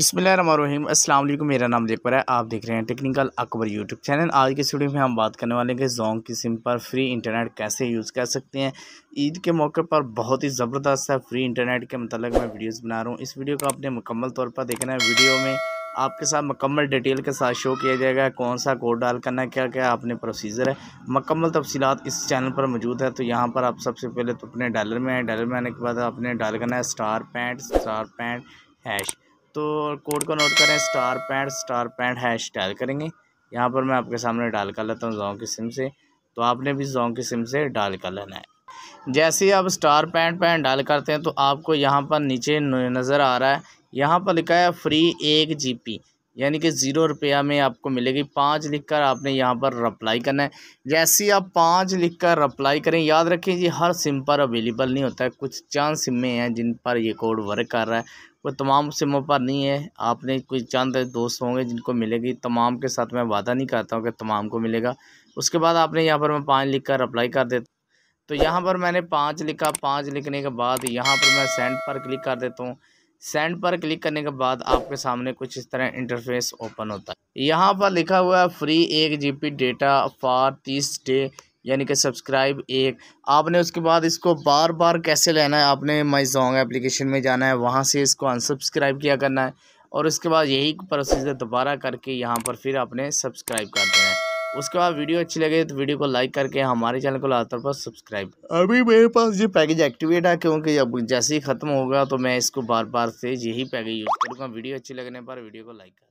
बिस्मिल्लाहिर्रहमानिर्रहीम। अस्सलाम वालेकुम। मेरा नाम जकबर है। आप देख रहे हैं टेक्निकल अकबर यूट्यूब चैनल। आज की वीडियो में हम बात करने वाले हैं कि जोंक की सिम पर फ्री इंटरनेट कैसे यूज़ कर सकते हैं। ईद के मौके पर बहुत ही ज़बरदस्त है फ्री इंटरनेट के मतलब मैं वीडियोस बना रहा हूँ। इस वीडियो को आपने मुकम्मल तौर पर देखना है। वीडियो में आपके साथ मुकम्मल डिटेल के साथ शो किया जाएगा कौन सा कोड डाल करना है, क्या क्या आपने प्रोसीजर है, मुकम्मल तफसीलात इस चैनल पर मौजूद है। तो यहाँ पर आप सबसे पहले तो अपने डायलर में आए। डायलर में आने के बाद आपने डायल करना है *65# तो कोड को नोट करें *65# डायल करेंगे। यहाँ पर मैं आपके सामने डाल कर लेता हूँ जोंक की सिम से, तो आपने भी जोंक की सिम से डाल कर लेना है। जैसे ही आप *65 डायल करते हैं तो आपको यहाँ पर नीचे नज़र आ रहा है, यहाँ पर लिखा है फ्री 1 GB यानी कि 0 रुपया में आपको मिलेगी। 5 लिखकर आपने यहाँ पर रिप्लाई करना है। जैसे ही आप 5 लिखकर रिप्लाई करें, याद रखें ये हर सिम पर अवेलेबल नहीं होता है, कुछ चंद सिमें हैं जिन पर ये कोड वर्क कर रहा है, वो तमाम सिमों पर नहीं है। आपने कोई चंद दोस्त होंगे जिनको मिलेगी, तमाम के साथ मैं वादा नहीं करता हूँ कि तमाम को मिलेगा। उसके बाद आपने यहाँ पर मैं 5 लिख कर अप्लाई कर देता हूँ। तो यहाँ पर मैंने 5 लिखा। 5 लिखने के बाद यहाँ पर मैं सेंड पर क्लिक कर देता हूँ। सेंड पर क्लिक करने के बाद आपके सामने कुछ इस तरह इंटरफेस ओपन होता है। यहाँ पर लिखा हुआ है free 1 GB data for 30 day यानी कि सब्सक्राइब 1। आपने उसके बाद इसको बार बार कैसे लेना है, आपने माई जोंग एप्लीकेशन में जाना है, वहाँ से इसको अनसब्सक्राइब किया करना है और उसके बाद यही प्रोसीजर दोबारा करके यहाँ पर फिर आपने सब्सक्राइब कर देना है। उसके बाद वीडियो अच्छी लगे तो वीडियो को लाइक करके हमारे चैनल को लातर पर सब्सक्राइब। अभी मेरे पास ये पैकेज एक्टिवेट है क्योंकि अब जैसे ही ख़त्म होगा तो मैं इसको बार बार से यही पैकेज यूज़ करूँगा। वीडियो अच्छी लगने पर वीडियो को लाइक कर